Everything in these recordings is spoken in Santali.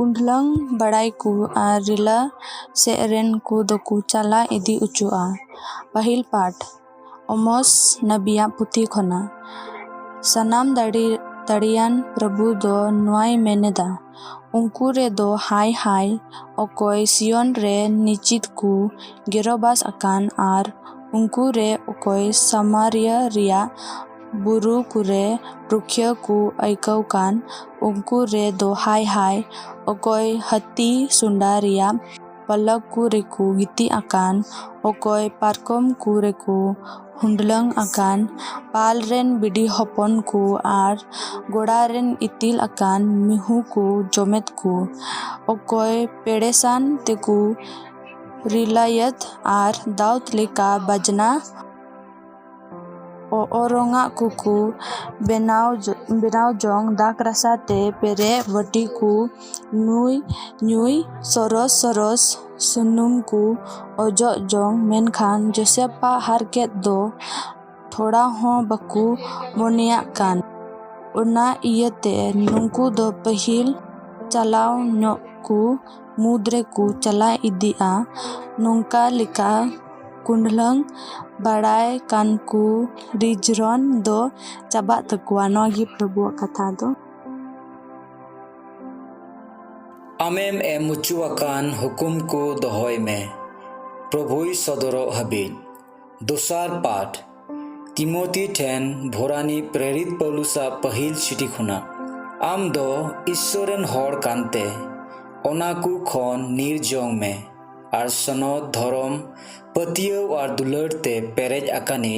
कुंडलंग बड़ाई को आर रिला सेरेन को दोकु चला इदी उचुआ। पहिल पाठ ओमोस नबिया पुथी खना सनाम दाड़ियान प्रभु दो नोआई मेनेदा उनकू रे दो हाय हाय ओकोय सियोन रे निचित को गिरोबास अकान आर उनकू रे ओकोय समारिया रिया बुरु कुरे रुखिया को ऐकव कान उनकू रे दो हाय हाय ओकोय हत्ती सुंडा रिया पलक को रेकु गिती अकान ओकोय पारकम को रेकु हुंडलंग अकान पाल रेन बिडी हपन को आर गोड़ा रेन इतिल अकान मिहु को जोमेत को ओकोय पेड़ेसान तेकु रिलायत आर दाउत लेका बजना ओरोंगा कुकु बेनाव जोंग दाक रसा ते पेरे वटी को नुई सरोस सुनुम को ओजो जोंग मेनखान जोसेपा हारकेत दो थोड़ा हो बकु मोनिया कान उना इयते नुंकु दो पहिल चलाव न्योकु मुद्रे को चला इदिया नोंका लिका कुंडलंग बड़ाई कान को रिजरन दो चाबा तकुआ नोगी प्रभु कथा दो आमेम मुचुआकान हुकुम को दोहोय में प्रभुई सदरो हबीज दोसार पाठ तिमोथी ठेन भोरानी प्रेरित पौलुसा पहिल चिठी खुना आम दो ईश्वरन हर कानते ओनाकु खन निर्जोंग में आर सनद धरम पतियव आर दुलड़ ते पेरेज अकानी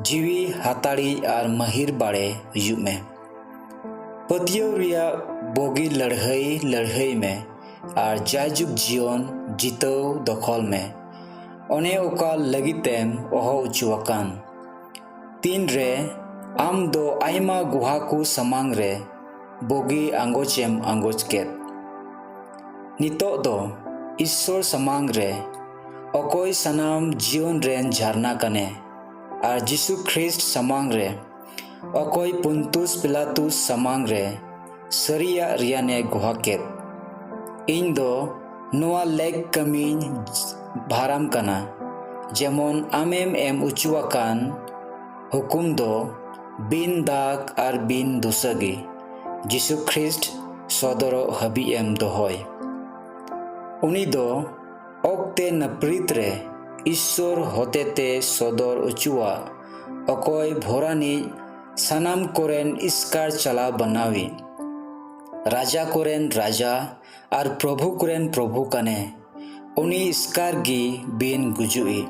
जीवी हाताड़ी आर महिर बाड़े हुयुग में पतियव रिया बोगी लड़हई में आर जायजुग जीवन जितव दखल में ओने ओका लगितेम ओहो उचुआकान तीन रे आम दो आयमा गुहा को समांग रे बोगी आंगोचेम आंगोच केत नितो दो ईश्वर समांग रे ओकोय सनाम जीवन रेन झरना कने आर जिसु ख्रिस्ट समांग रे ओकोय पुंतुस पिलातुस समांग रे सरिया रियाने गुहाकेत इन दो नोआ लेग कमीन भाराम कना जेमन आमेम उचुआकान हुकुम दो बिन दाग आर बिन दुसगी जिसु ख्रिस्ट सदरो हबी दोहोय उनी दो ओक्ते नप्रीत रे ईश्वर होतेते सदर उचुआ ओकोय भोरानी सनाम कोरेन इस्कार चला बनावी राजा कोरेन राजा आर प्रभु कोरेन प्रभु कने उनी इस्कार गी बिन गुजुई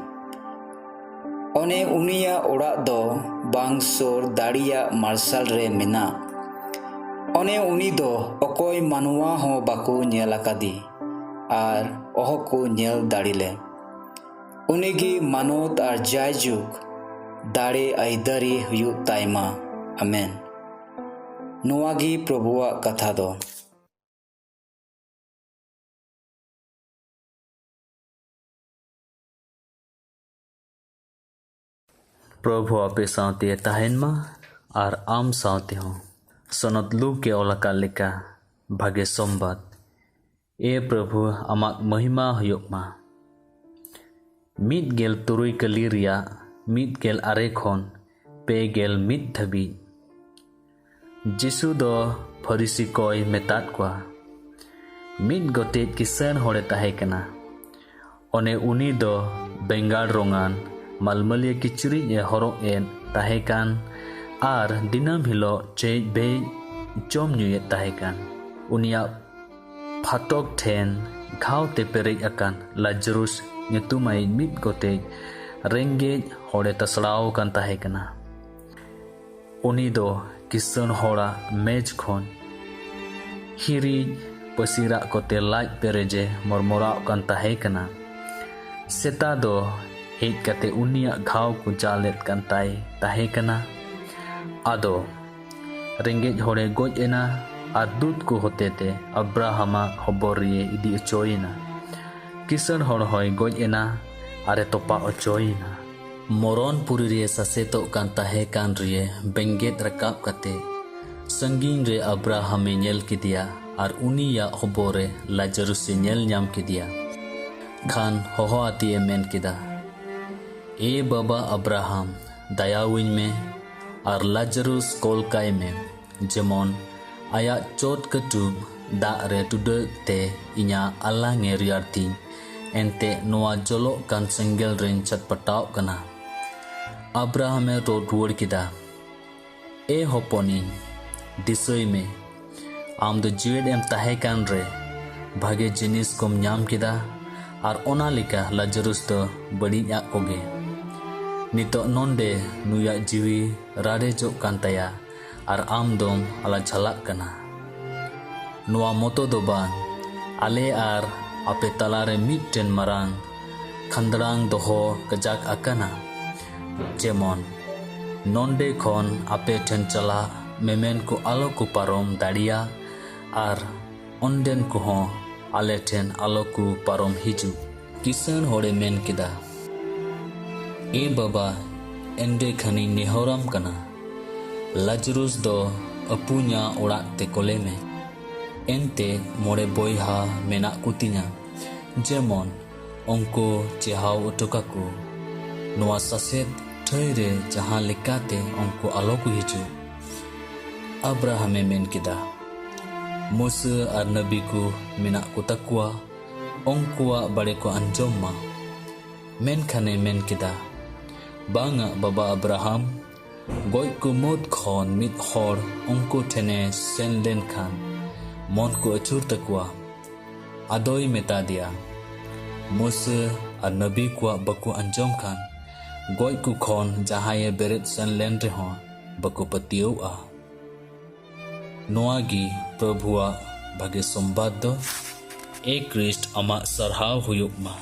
ओने उनिया ओड़ा दो बांगसोर दाड़िया मार्शल रे मिना ओने उनी दो ओकोय मानुआ हो बाकु नेलाकादी आर ओह को नेल दाड़ीले उनीगी मानोत आर जायजुग दाड़े आइदारी हुयुग ताइमा आमेन नोआगी प्रभुआ कथा दो प्रभु आपे सावते ताहेन मा आर आम सावते हो सनत लू के ओलाका लेका भागे सोमबाद ए प्रभु आमाक महिमा हुयुग मा मिद गेल तुरुई कली रिया मिद गेल आरे खन पे गेल मिद धबी जिसु दो फरिसी कोय मेतात कोआ मिद गोटेट किसान होड़े ताहे कना ओने उनी दो बेंगाल रोंगान मालमलिया किचुरी ए हरोग एन ताहे कान आर दिनम हिलो चे बे जम न्युए ताहे कान उनिया फाटक ठेन घाव ते पेरेज अकान Lazarus nyutumai mit gote rengge hore tasrao kan tahe kana uni do kisan hora mej khon hiri pasira kote laj pereje mormora kan tahe kana seta do hej kate unia ghaw ku jalet kan tahe kana ado rengge hore goj ena adut ko hotete abrahama hoboriye idi choina किसन हर होय गोज एना आरे तोपा अचोइना मोरन पुरी रे ससेतो कान ताहे कान रे बेंगेत रकाब कते संगीन रे अब्राहम नेल किदिया ar uniya hobore Lazarus e nyel nyam kidia. Khan hoho ati e men kida, "E baba Abraham, dayawin me ar Lazarus kol kai me, jemon ayak chot ketub dak re tudek te inya ala ngeriarti ente noa jolok kan senggel ren chat patau kana." Abraham e ruwar kida, "E hoponi, disoi me, am do jiwed em tahe kan re, bhage jinis kom nyam kida ar ona lika Lazarus do badij ak koge. Nitok nonde nuyak jiwi rade jok kan taya ar am dom ala jalak kana. Noa moto do bang, ale ar ape talare mitten marang khandrang doho kajak akana. Jemon nonde khon ape ten chala memen ko alo ku parom daria ar onden ko ho ale ten alo ku parom hiju." Kisan hore men kida, "E baba, ende khani nehoram kana, Lazarus do apunya orak te koleme, ente more boyha menak kutinya, jemon ongko cehau utukaku, noa saset thaire jahan lekate ongko aloku hiju." Abraham e men kida, "Musa ar nabi ku menak kutakwa, ongkuwa bade ko anjom ma." Menkhane men kida, "Banga baba Abraham, goj ku mut khon mit hor ongko thene sen len khan mon ko achur takwa." Adoi meta dia, "Musa ar nabi kwa baku anjom khan, goj ku khon jahaye beret sen len rehon baku patiau a." Noa gi Prabhuwa bhage sombad do, e Christ ama sarhaw huyuk ma.